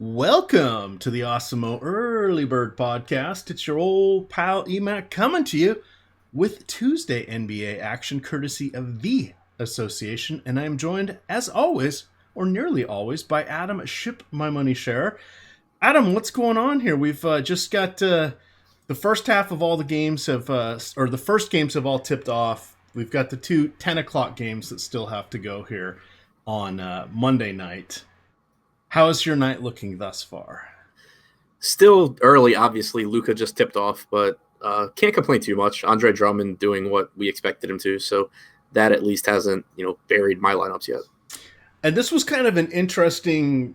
Welcome to the Awesemo Early Bird Podcast. It's your old pal Emac coming to you with Tuesday NBA action courtesy of the Association. And I am joined, as always, or nearly always, by Adam Ship My Money Share. Adam, what's going on here? We've just got the first half of all the games or the first games have all tipped off. We've got the two 10 o'clock games that still have to go here on Monday night. How is your night looking thus far? Still early, obviously. Luka just tipped off, but can't complain too much. Andre Drummond doing what we expected him to, so that at least hasn't, buried my lineups yet. And this was kind of an interesting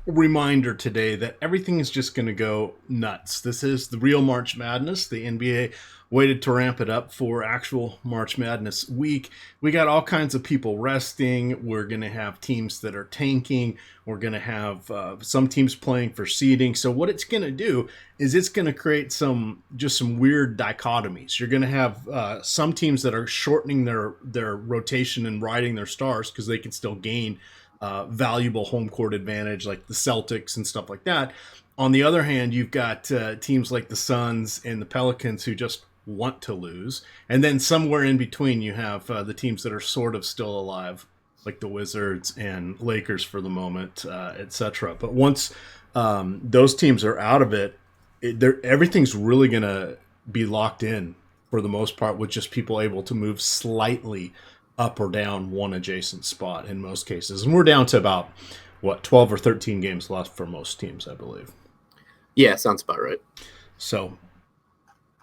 reminder today that everything is just going to go nuts. This is the real March Madness. The NBA waited to ramp it up for actual March Madness week. We got all kinds of people resting. We're going to have teams that are tanking. We're going to have some teams playing for seeding. So what it's going to do is it's going to create some weird dichotomies. You're going to have some teams that are shortening their rotation and riding their stars because they can still gain valuable home court advantage, like the Celtics and stuff like that. On the other hand, you've got teams like the Suns and the Pelicans who just want to lose. And then somewhere in between, you have the teams that are sort of still alive, like the Wizards and Lakers for the moment, etc. But once those teams are out of it, everything's really going to be locked in for the most part, with just people able to move slightly up or down one adjacent spot in most cases. And we're down to about, 12 or 13 games left for most teams, I believe. Yeah, sounds about right. So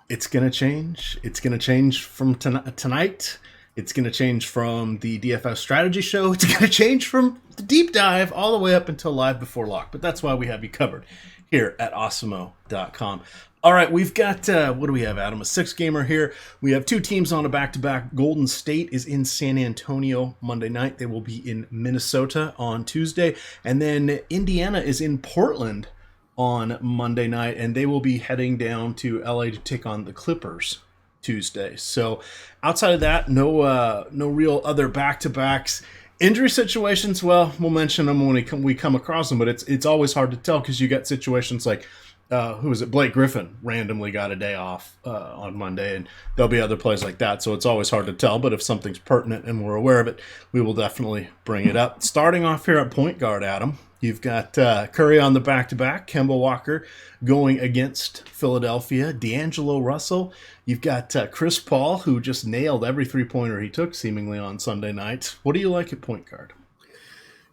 it's going to change. It's going to change from tonight. It's going to change from the DFS strategy show. It's going to change from the deep dive all the way up until live before lock. But that's why we have you covered here at awesemo.com. All right, we've got, what do we have, Adam? A six-gamer here. We have two teams on a back-to-back. Golden State is in San Antonio Monday night. They will be in Minnesota on Tuesday. And then Indiana is in Portland on Monday night, and they will be heading down to LA to take on the Clippers Tuesday. So outside of that, no real other back-to-backs. Injury situations, well, we'll mention them when we come across them, but it's always hard to tell because you got situations like, who was it? Blake Griffin randomly got a day off on Monday, and there'll be other plays like that. So it's always hard to tell, but if something's pertinent and we're aware of it, we will definitely bring it up. Starting off here at point guard, Adam, you've got Curry on the back-to-back, Kemba Walker going against Philadelphia, D'Angelo Russell. You've got Chris Paul, who just nailed every three-pointer he took seemingly on Sunday night. What do you like at point guard?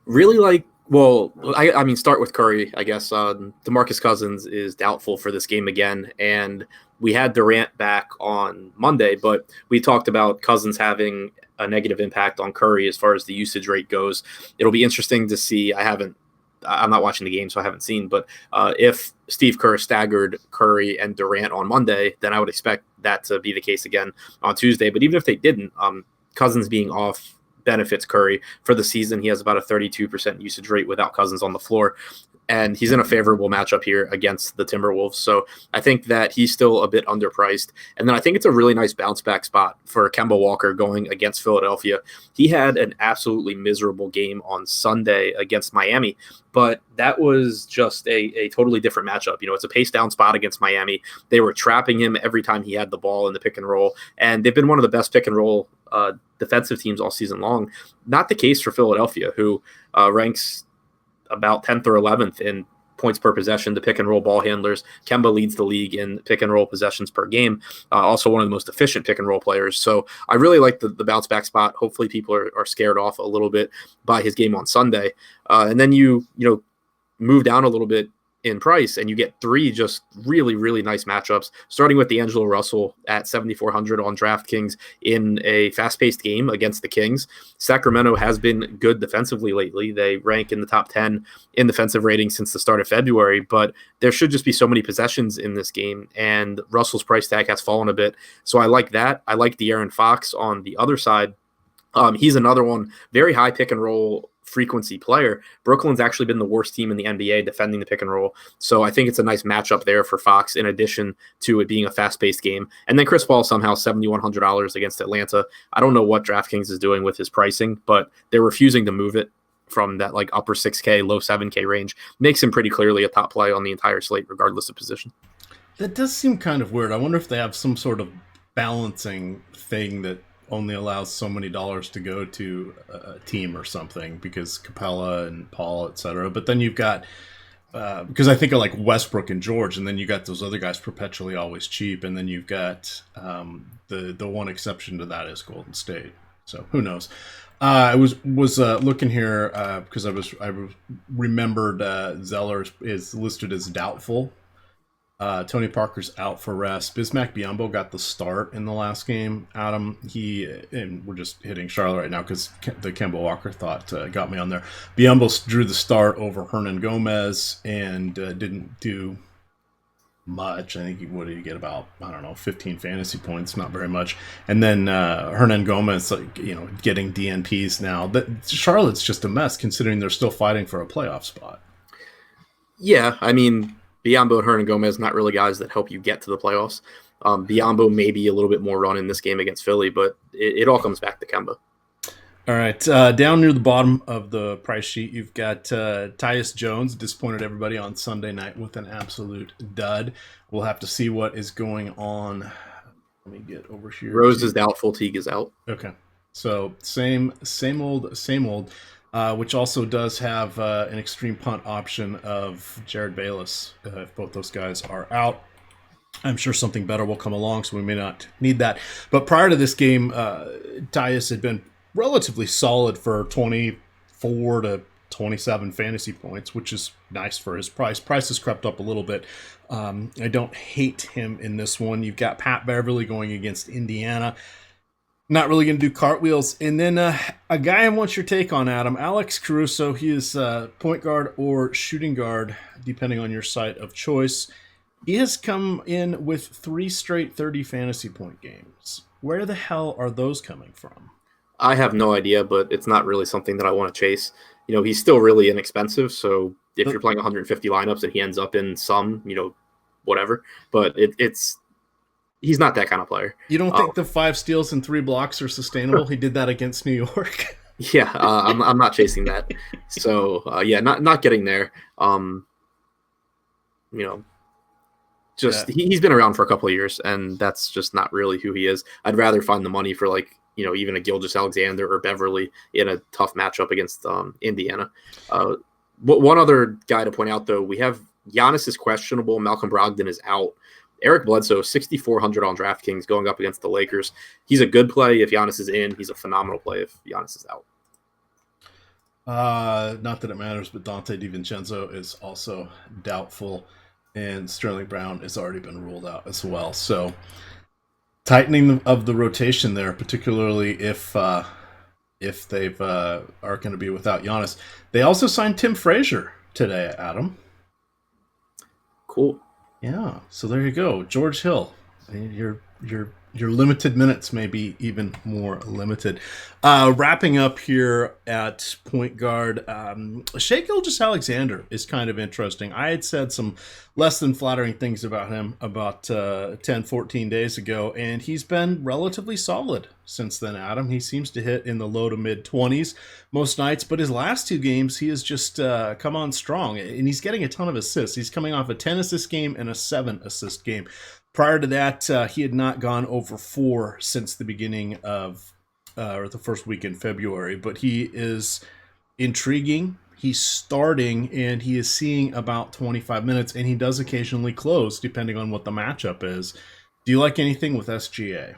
Really like, start with Curry, I guess. DeMarcus Cousins is doubtful for this game again, and we had Durant back on Monday, but we talked about Cousins having a negative impact on Curry as far as the usage rate goes. It'll be interesting to see. I'm not watching the game, so I haven't seen, but if Steve Kerr staggered Curry and Durant on Monday, then I would expect that to be the case again on Tuesday. But even if they didn't, Cousins being off benefits Curry for the season. He has about a 32% usage rate without Cousins on the floor, and he's in a favorable matchup here against the Timberwolves. So I think that he's still a bit underpriced. And then I think it's a really nice bounce back spot for Kemba Walker going against Philadelphia. He had an absolutely miserable game on Sunday against Miami, but that was just a totally different matchup. It's a pace down spot against Miami. They were trapping him every time he had the ball in the pick and roll, and they've been one of the best pick and roll defensive teams all season long. Not the case for Philadelphia, who ranks about 10th or 11th in points per possession to pick and roll ball handlers. Kemba leads the league in pick and roll possessions per game. Also one of the most efficient pick and roll players. So I really like the bounce back spot. Hopefully people are scared off a little bit by his game on Sunday. And then you move down a little bit in price, and you get three just really, really nice matchups, starting with D'Angelo Russell at 7,400 on DraftKings in a fast-paced game against the Kings. Sacramento has been good defensively lately. They rank in the top 10 in defensive rating since the start of February, but there should just be so many possessions in this game, and Russell's price tag has fallen a bit. So I like that. I like De'Aaron Fox on the other side. He's another one, very high pick and roll frequency player. Brooklyn's actually been the worst team in the NBA defending the pick and roll. So I think it's a nice matchup there for Fox, in addition to it being a fast-paced game. And then Chris Paul somehow $7,100 against Atlanta. I don't know what DraftKings is doing with his pricing, but they're refusing to move it. from that like upper 6K, low 7K range makes him pretty clearly a top play on the entire slate, regardless of position. That does seem kind of weird. I wonder if they have some sort of balancing thing that only allows so many dollars to go to a team or something, because Capella and Paul, etc. But then you've got, because I think of like Westbrook and George, and then you got those other guys perpetually always cheap, and then you've got the one exception to that is Golden State. So who knows? I was looking here because I remembered Zeller is listed as doubtful. Tony Parker's out for rest. Bismack Biyombo got the start in the last game. Adam, and we're just hitting Charlotte right now because the Kemba Walker thought got me on there. Biyombo drew the start over Hernan Gomez and didn't do much. I think what did he get, about 15 fantasy points, not very much. And then Hernan Gomez, getting DNPs now. Charlotte's just a mess considering they're still fighting for a playoff spot. Yeah, I mean, Biyombo and Hernan Gomez, not really guys that help you get to the playoffs. Biyombo may be a little bit more run in this game against Philly, but it all comes back to Kemba. All right, down near the bottom of the price sheet, you've got Tyus Jones, disappointed everybody on Sunday night with an absolute dud. We'll have to see what is going on. Let me get over here. Rose is doubtful, Teague is out. Okay, so same old. Which also does have an extreme punt option of Jared Bayless. If both those guys are out, I'm sure something better will come along, so we may not need that. But prior to this game, Tyus had been relatively solid for 24 to 27 fantasy points, which is nice for his price. Price has crept up a little bit. I don't hate him in this one. You've got Pat Beverly going against Indiana. Not really going to do cartwheels. And then a guy I want your take on, Adam, Alex Caruso. He is point guard or shooting guard, depending on your site of choice. He has come in with 3 straight 30 fantasy point games. Where the hell are those coming from? I have no idea, but it's not really something that I want to chase. He's still really inexpensive, so if you're playing 150 lineups and he ends up in some, whatever. But he's not that kind of player. You don't think the 5 steals and 3 blocks are sustainable? He did that against New York. Yeah, I'm not chasing that. So not getting there. He's been around for a couple of years, and that's just not really who he is. I'd rather find the money for even a Gilgeous-Alexander or Beverly in a tough matchup against Indiana. One other guy to point out, though, we have Giannis is questionable. Malcolm Brogdon is out. Eric Bledsoe, 6,400 on DraftKings going up against the Lakers. He's a good play if Giannis is in. He's a phenomenal play if Giannis is out. Not that it matters, but Dante DiVincenzo is also doubtful, and Sterling Brown has already been ruled out as well. So tightening of the rotation there, particularly if they've are going to be without Giannis. They also signed Tim Frazier today, Adam. Cool. Yeah, so there you go, George Hill. Your limited minutes may be even more limited. Wrapping up here at point guard, Shai Gilgeous-Alexander is kind of interesting. I had said some less than flattering things about him about 10, 14 days ago, and he's been relatively solid since then, Adam. He seems to hit in the low to mid 20s most nights, but his last 2 games, he has just come on strong, and he's getting a ton of assists. He's coming off a 10-assist game and a 7-assist game. Prior to that, he had not gone over 4 since the beginning of or the first week in February, but he is intriguing. He's starting, and he is seeing about 25 minutes, and he does occasionally close, depending on what the matchup is. Do you like anything with SGA?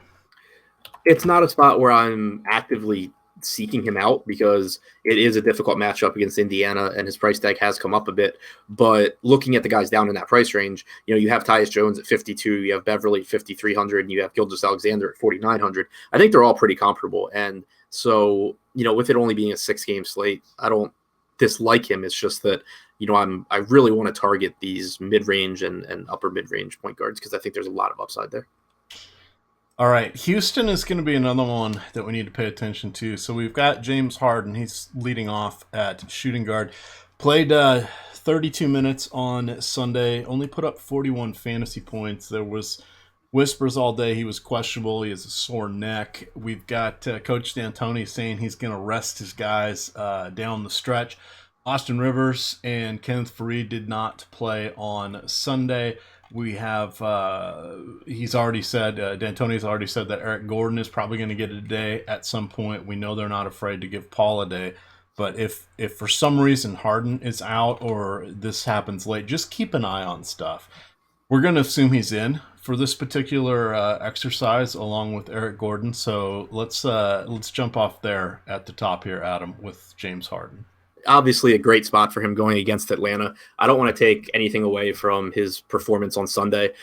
It's not a spot where I'm actively seeking him out because it is a difficult matchup against Indiana, and his price tag has come up a bit. But looking at the guys down in that price range, you have Tyus Jones at 52, you have Beverly at 5,300, and you have Gilgeous-Alexander at 4,900. I think they're all pretty comparable. And so, with it only being a 6-game slate, I don't dislike him. It's just that, I really want to target these mid-range and upper mid-range point guards because I think there's a lot of upside there. All right, Houston is going to be another one that we need to pay attention to. So we've got James Harden. He's leading off at shooting guard. Played 32 minutes on Sunday. Only put up 41 fantasy points. There was whispers all day he was questionable. He has a sore neck. We've got Coach D'Antoni saying he's going to rest his guys down the stretch. Austin Rivers and Kenneth Faried did not play on Sunday. We have, he's already said, D'Antoni's already said that Eric Gordon is probably going to get a day at some point. We know they're not afraid to give Paul a day. But if for some reason Harden is out or this happens late, just keep an eye on stuff. We're going to assume he's in for this particular exercise along with Eric Gordon. So let's jump off there at the top here, Adam, with James Harden. Obviously a great spot for him going against Atlanta. I don't want to take anything away from his performance on Sunday.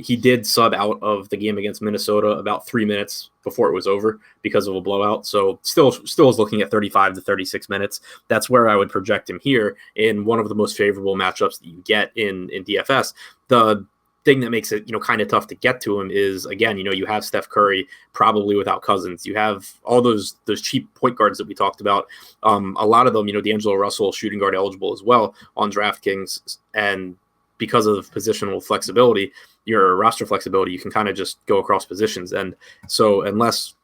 He did sub out of the game against Minnesota about 3 minutes before it was over because of a blowout. So still is looking at 35 to 36 minutes. That's where I would project him here in one of the most favorable matchups that you get in DFS. The thing that makes it, kind of tough to get to him is, again, you have Steph Curry probably without Cousins. You have all those cheap point guards that we talked about. A lot of them, D'Angelo Russell, shooting guard eligible as well on DraftKings. And because of positional flexibility, your roster flexibility, you can kind of just go across positions. And so unless,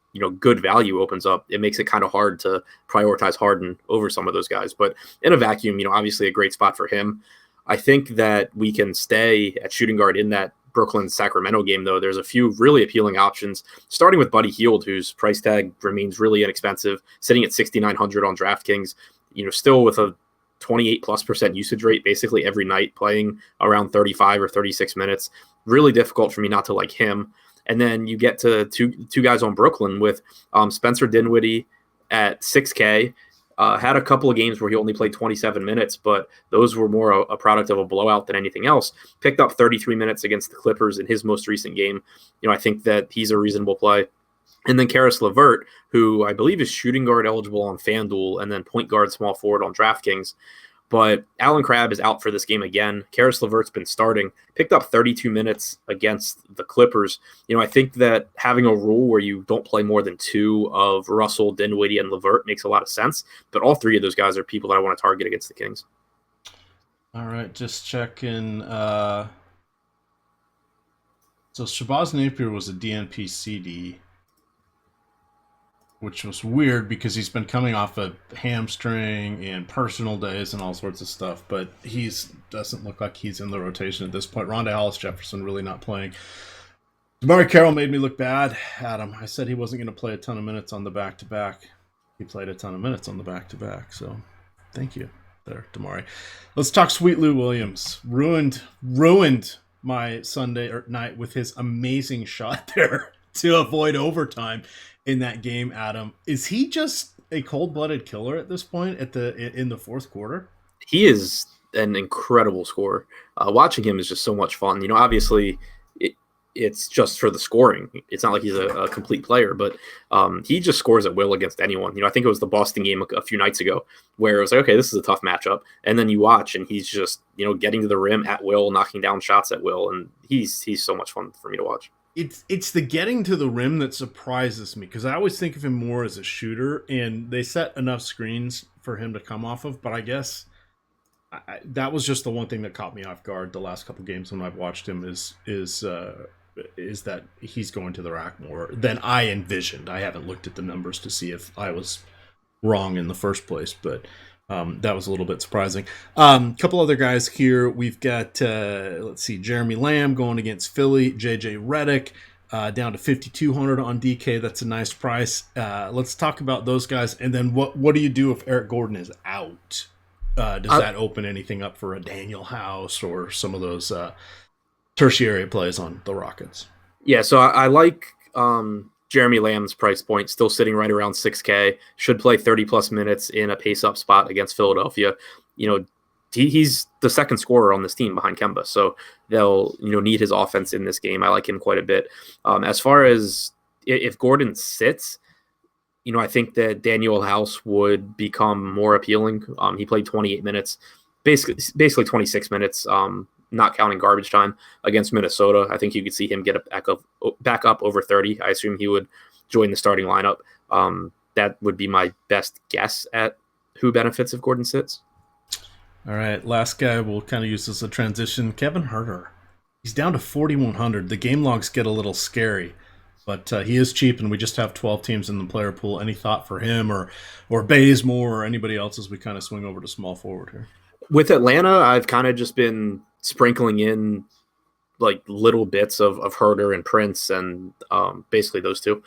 good value opens up, it makes it kind of hard to prioritize Harden over some of those guys. But in a vacuum, obviously a great spot for him. I think that we can stay at shooting guard in that Brooklyn-Sacramento game, though. There's a few really appealing options, starting with Buddy Hield, whose price tag remains really inexpensive, sitting at $6,900 on DraftKings, still with a 28+% usage rate basically every night, playing around 35 or 36 minutes. Really difficult for me not to like him. And then you get to two guys on Brooklyn with Spencer Dinwiddie at 6K. Had a couple of games where he only played 27 minutes, but those were more a product of a blowout than anything else. Picked up 33 minutes against the Clippers in his most recent game. I think that he's a reasonable play. And then Karis LeVert, who I believe is shooting guard eligible on FanDuel and then point guard small forward on DraftKings. But Allen Crabbe is out for this game again. Karis LeVert's been starting, picked up 32 minutes against the Clippers. I think that having a rule where you don't play more than two of Russell, Dinwiddie, and LeVert makes a lot of sense. But all three of those guys are people that I want to target against the Kings. All right, just checking. So Shabazz Napier was a DNP CD, which was weird because he's been coming off a hamstring and personal days and all sorts of stuff, but doesn't look like he's in the rotation at this point. Rondé Hollis-Jefferson really not playing. DeMarre Carroll made me look bad, Adam. I said he wasn't going to play a ton of minutes on the back-to-back. He played a ton of minutes on the back-to-back, so thank you there, DeMarre. Let's talk Sweet Lou Williams. Ruined my Sunday night with his amazing shot there to avoid overtime in that game, Adam. Is he just a cold-blooded killer at this point in the fourth quarter? He is an incredible scorer. Watching him is just so much fun. Obviously it's just for the scoring. It's not like he's a complete player, but he just scores at will against anyone. I think it was the Boston game a few nights ago where it was like, okay, this is a tough matchup. And then you watch and he's just, getting to the rim at will, knocking down shots at will. And he's so much fun for me to watch. It's the getting to the rim that surprises me because I always think of him more as a shooter, and they set enough screens for him to come off of. But I guess that was just the one thing that caught me off guard the last couple games when I've watched him is that he's going to the rack more than I envisioned. I haven't looked at the numbers to see if I was wrong in the first place, but that was a little bit surprising. Couple other guys here. We've got, Jeremy Lamb going against Philly. JJ Redick down to 5,200 on DK. That's a nice price. Let's talk about those guys. And then what do you do if Eric Gordon is out? Does that open anything up for a Daniel House or some of those tertiary plays on the Rockets? Yeah, so I like Jeremy Lamb's price point, still sitting right around 6K, should play 30-plus minutes in a pace-up spot against Philadelphia. He's the second scorer on this team behind Kemba, so they'll need his offense in this game. I like him quite a bit. As far as if Gordon sits, I think that Daniel House would become more appealing. He played 28 minutes, basically 26 minutes, not counting garbage time against Minnesota. I think you could see him get back up over 30. I assume he would join the starting lineup. That would be my best guess at who benefits if Gordon sits. All right, last guy we'll kind of use as a transition, Kevin Huerter. He's down to 4,100. The game logs get a little scary, but he is cheap, and we just have 12 teams in the player pool. Any thought for him or Bazemore or anybody else as we kind of swing over to small forward here? With Atlanta, I've kind of just been sprinkling in like little bits of Herder and Prince, and basically those two.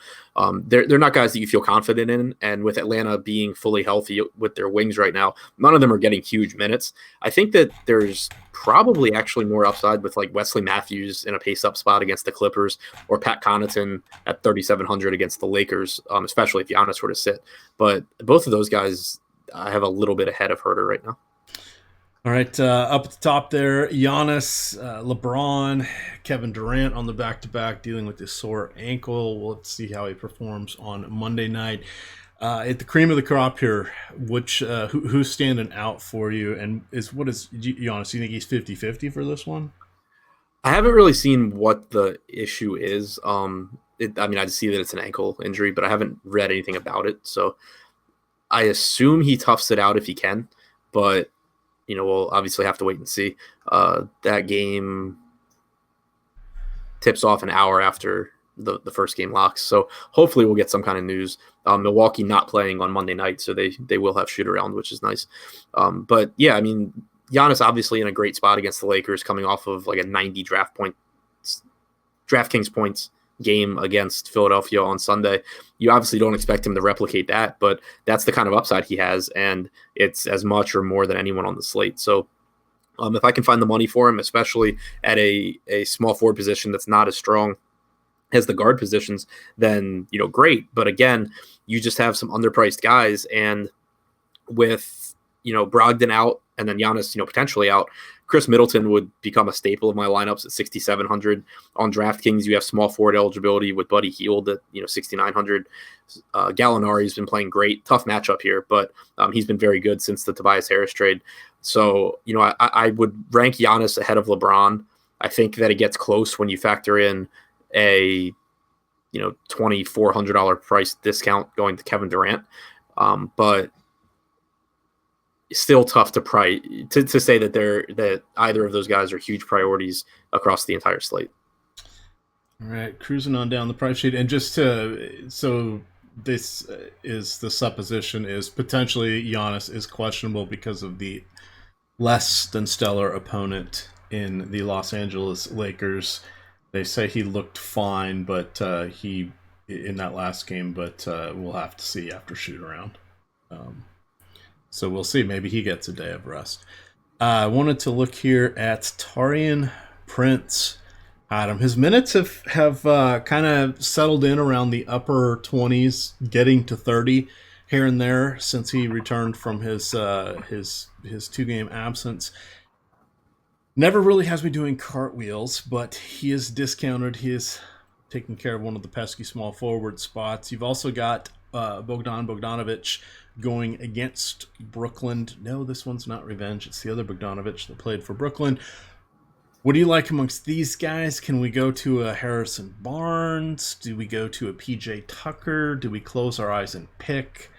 They're not guys that you feel confident in, and with Atlanta being fully healthy with their wings right now, none of them are getting huge minutes. I think that there's probably actually more upside with like Wesley Matthews in a pace-up spot against the Clippers, or Pat Connaughton at 3,700 against the Lakers, especially if Giannis were to sit. But both of those guys I have a little bit ahead of Herder right now. All right, up at the top there, Giannis, LeBron, Kevin Durant on the back-to-back dealing with this sore ankle. Well, let's see how he performs on Monday night. At the cream of the crop here, who's standing out for you? And Giannis, you think he's 50-50 for this one? I haven't really seen what the issue is. I just see that it's an ankle injury, but I haven't read anything about it. So I assume he toughs it out if he can, but we'll obviously have to wait and see. That game tips off an hour after the first game locks. So hopefully we'll get some kind of news. Milwaukee not playing on Monday night, so they will have shoot around, which is nice. But yeah, Giannis obviously in a great spot against the Lakers, coming off of like a 90 DraftKings points game against Philadelphia on Sunday. You obviously don't expect him to replicate that, but that's the kind of upside he has, and it's as much or more than anyone on the slate. So if I can find the money for him, especially at a small forward position that's not as strong as the guard positions, then great. But again, you just have some underpriced guys, and with Brogdon out and then Giannis potentially out, Chris Middleton would become a staple of my lineups at 6,700. On DraftKings, you have small forward eligibility with Buddy Hield at 6,900. Gallinari's been playing great. Tough matchup here, but he's been very good since the Tobias Harris trade. So I would rank Giannis ahead of LeBron. I think that it gets close when you factor in a $2,400 price discount going to Kevin Durant, but still tough to say that either of those guys are huge priorities across the entire slate. All right, cruising on down the price sheet, and so this is the supposition is potentially Giannis is questionable because of the less than stellar opponent in the Los Angeles Lakers. They say he looked fine, but he in that last game, but we'll have to see after shoot around. So we'll see. Maybe he gets a day of rest. I wanted to look here at Taurean Prince. Adam, his minutes have kind of settled in around the upper 20s, getting to 30 here and there since he returned from his 2-game absence. Never really has me doing cartwheels, but he is discounted. He is taking care of one of the pesky small forward spots. You've also got Bogdanovic going against Brooklyn. No, this one's not revenge. It's the other Bogdanovic that played for Brooklyn. What do you like amongst these guys? Can we go to a Harrison Barnes? Do we go to a PJ Tucker? Do we close our eyes and pick?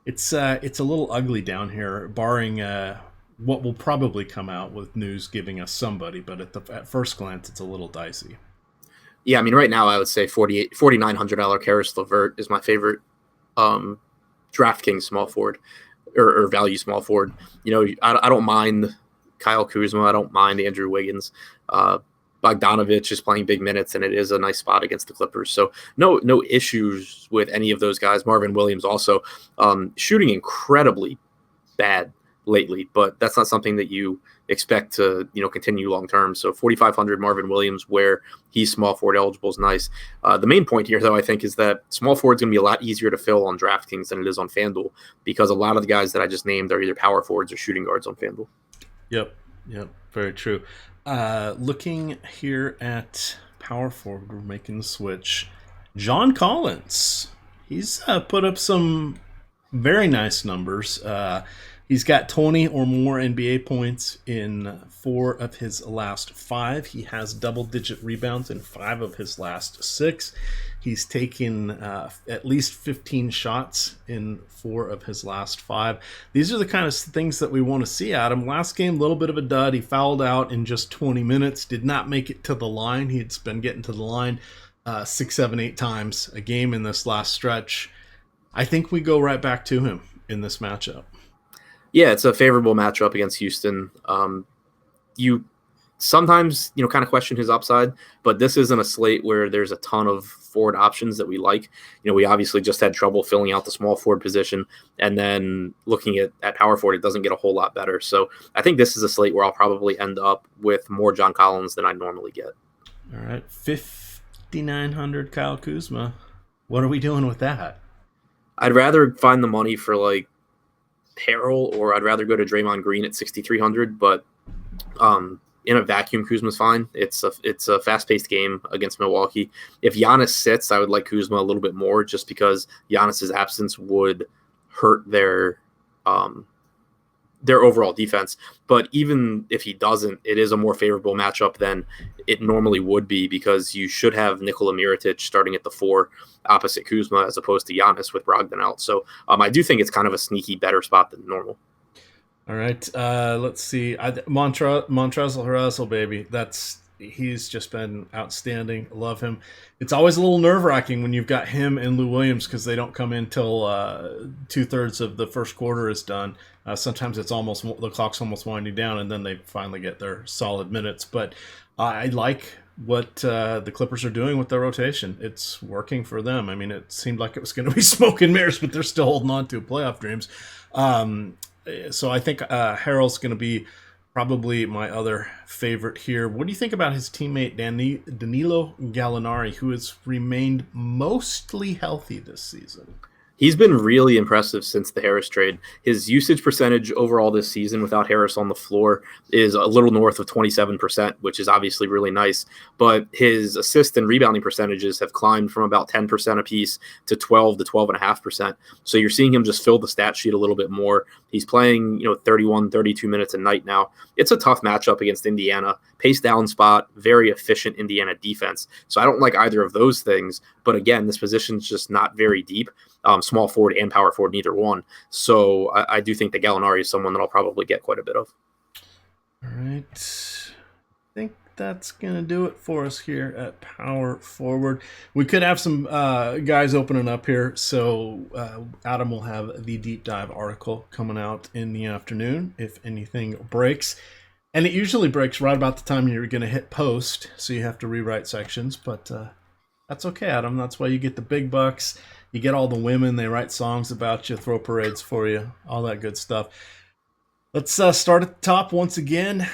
It's a little ugly down here, barring what will probably come out with news giving us somebody, but at first glance, it's a little dicey. Yeah, right now I would say $4,900 Karis LeVert is my favorite DraftKings small forward or value small forward. I don't mind Kyle Kuzma. I don't mind Andrew Wiggins. Bogdanovic is playing big minutes, and it is a nice spot against the Clippers. So no issues with any of those guys. Marvin Williams also shooting incredibly bad lately, but that's not something that you expect to continue long term. So 4,500 Marvin Williams, where he's small forward eligible, is nice. The main point here, though, I think, is that small forward is going to be a lot easier to fill on DraftKings than it is on FanDuel, because a lot of the guys that I just named are either power forwards or shooting guards on FanDuel. Yep, very true. Looking here at power forward, we're making the switch. John Collins, he's put up some very nice numbers. He's got 20 or more NBA points in 4 of his last 5. He has double-digit rebounds in 5 of his last 6. He's taken at least 15 shots in 4 of his last 5. These are the kind of things that we want to see out of him. Last game, a little bit of a dud. He fouled out in just 20 minutes, did not make it to the line. He'd been getting to the line 6, 7, 8 times a game in this last stretch. I think we go right back to him in this matchup. Yeah, it's a favorable matchup against Houston. You sometimes, kind of question his upside, but this isn't a slate where there's a ton of forward options that we like. We obviously just had trouble filling out the small forward position, and then looking at power forward, it doesn't get a whole lot better. So I think this is a slate where I'll probably end up with more John Collins than I normally get. All right, 5,900 Kyle Kuzma. What are we doing with that? I'd rather find the money for like Harrell, or I'd rather go to Draymond Green at 6,300. But in a vacuum, Kuzma's fine. It's a fast-paced game against Milwaukee. If Giannis sits, I would like Kuzma a little bit more, just because Giannis's absence would hurt their overall defense. But even if he doesn't, it is a more favorable matchup than it normally would be, because you should have Nikola Mirotic starting at the 4 opposite Kuzma, as opposed to Giannis with Brogdon out. So I do think it's kind of a sneaky better spot than normal. All right, let's see. Montrezl Harrell, baby. He's just been outstanding. Love him. It's always a little nerve-wracking when you've got him and Lou Williams, because they don't come in till 2/3 of the first quarter is done. Sometimes it's the clock's almost winding down, and then they finally get their solid minutes. But I like what the Clippers are doing with their rotation. It's working for them. I mean, it seemed like it was going to be smoke and mirrors, but they're still holding on to playoff dreams. So I think Harrell's going to be probably my other favorite here. What do you think about his teammate Danilo Gallinari, who has remained mostly healthy this season? He's been really impressive since the Harris trade. His usage percentage overall this season without Harris on the floor is a little north of 27%, which is obviously really nice. But his assist and rebounding percentages have climbed from about 10% apiece to 12 to 12.5%. So you're seeing him just fill the stat sheet a little bit more. He's playing, 31, 32 minutes a night now. It's a tough matchup against Indiana. Pace down spot, very efficient Indiana defense. So I don't like either of those things. But again, this position's just not very deep. Small forward and power forward, neither one. So I do think that Gallinari is someone that I'll probably get quite a bit of. All right. I think that's going to do it for us here at Power Forward. We could have some guys opening up here. So Adam will have the deep dive article coming out in the afternoon if anything breaks. And it usually breaks right about the time you're going to hit post. So you have to rewrite sections. But that's okay, Adam. That's why you get the big bucks. You get all the women, they write songs about you, throw parades for you, all that good stuff. Let's start at the top once again.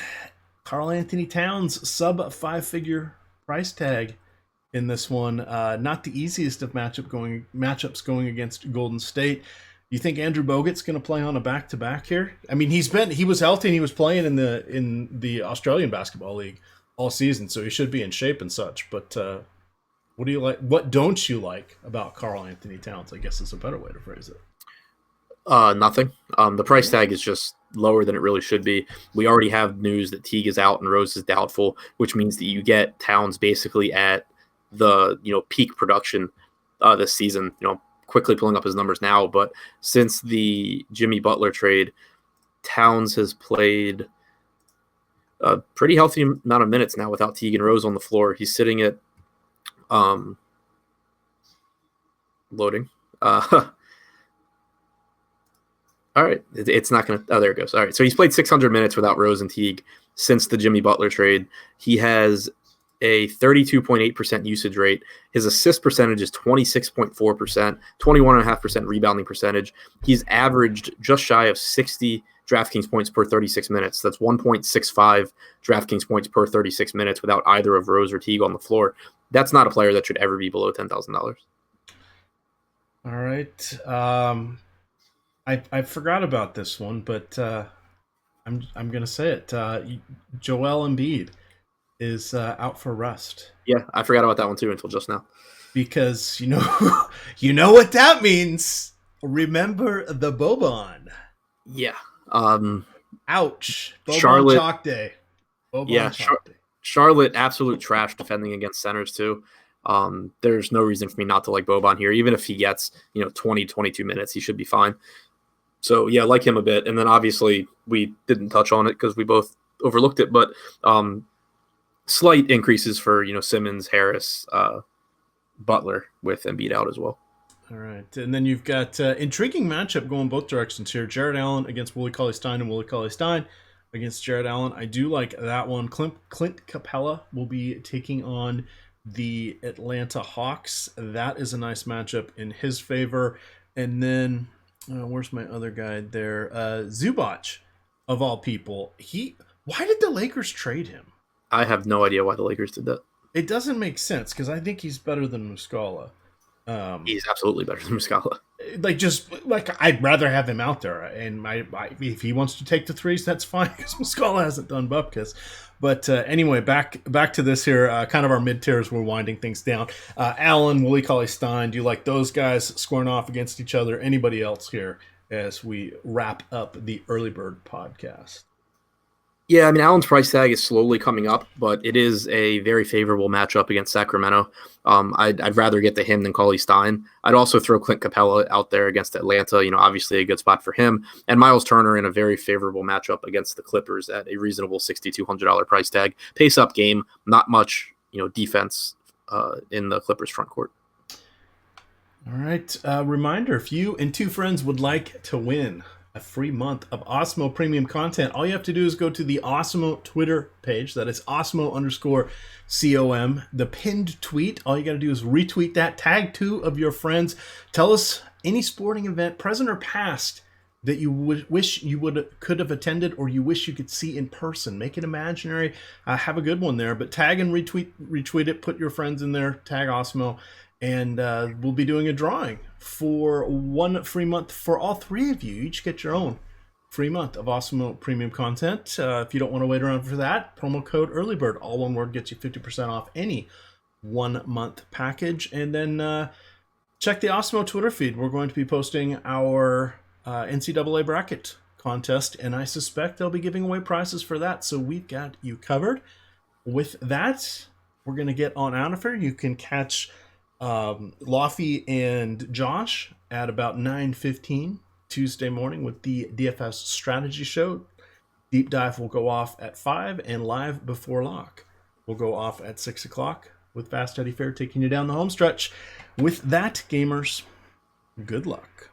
Karl-Anthony Towns, sub 5-figure price tag in this one. Not the easiest of matchups going against Golden State. You think Andrew Bogut's going to play on a back-to-back here? I mean, he was healthy and he was playing in the Australian Basketball League all season, so he should be in shape and such, but what do you like? What don't you like about Karl-Anthony Towns? I guess is a better way to phrase it. Nothing. The price tag is just lower than it really should be. We already have news that Teague is out and Rose is doubtful, which means that you get Towns basically at the peak production this season. Quickly pulling up his numbers now, but since the Jimmy Butler trade, Towns has played a pretty healthy amount of minutes now without Teague and Rose on the floor. He's sitting at loading. All right. It's not going to, there it goes. All right. So he's played 600 minutes without Rose and Teague since the Jimmy Butler trade. He has a 32.8% usage rate. His assist percentage is 26.4%, 21.5% rebounding percentage. He's averaged just shy of 60 DraftKings points per 36 minutes. That's 1.65 DraftKings points per 36 minutes without either of Rose or Teague on the floor. That's not a player that should ever be below $10,000. All right. I forgot about this one, but I'm going to say it. Joel Embiid is out for rest. Yeah, I forgot about that one too until just now. Because you know what that means. Remember the Boban. Yeah. Ouch. Boban Charlotte, chalk day. Boban chalk day. Charlotte, absolute trash defending against centers too. There's no reason for me not to like Boban here. Even if he gets 20, 22 minutes, he should be fine. So yeah, like him a bit. And then obviously we didn't touch on it because we both overlooked it, but slight increases for Simmons, Harris, Butler with Embiid out as well. All right, and then you've got intriguing matchup going both directions here. Jared Allen against Willie Cauley-Stein and Willie Cauley-Stein against Jared Allen. I do like that one. Clint Capella will be taking on the Atlanta Hawks. That is a nice matchup in his favor. And then where's my other guy there? Zubac, of all people. Why did the Lakers trade him? I have no idea why the Lakers did that. It doesn't make sense because I think he's better than Muscala. He's absolutely better than Muscala. I'd rather have him out there, and if he wants to take the threes, that's fine because Muscala hasn't done bupkis. But anyway, back to this here. Kind of our mid tiers. We're winding things down. Allen, Willie Cauley-Stein. Do you like those guys squaring off against each other? Anybody else here as we wrap up the Early Bird podcast? Yeah, I mean, Allen's price tag is slowly coming up, but it is a very favorable matchup against Sacramento. I'd rather get to him than Cauley-Stein. I'd also throw Clint Capella out there against Atlanta, obviously a good spot for him. And Miles Turner in a very favorable matchup against the Clippers at a reasonable $6,200 price tag. Pace-up game, not much defense in the Clippers front court. All right, reminder, if you and two friends would like to win a free month of Osmo premium content, all you have to do is go to the Osmo Twitter page. That is Osmo_COM. The pinned tweet, all you got to do is retweet that, tag two of your friends. Tell us any sporting event, present or past, that you wish you could have attended or you wish you could see in person. Make it imaginary. Have a good one there, but tag and retweet it. Put your friends in there. Tag Osmo. And we'll be doing a drawing for one free month for all three of you. You each get your own free month of Osmo premium content. If you don't want to wait around for that, promo code EARLYBIRD, all one word, gets you 50% off any 1 month package. And then check the Osmo Twitter feed. We're going to be posting our NCAA bracket contest, and I suspect they'll be giving away prizes for that. So we've got you covered. With that, we're going to get on out of here. You can catch Laffy and Josh at about 9:15 Tuesday morning with the DFS strategy show. Deep dive will go off at 5, and live before lock will go off at 6 o'clock with Fast Eddie Fair taking you down the home stretch. With that, gamers, good luck.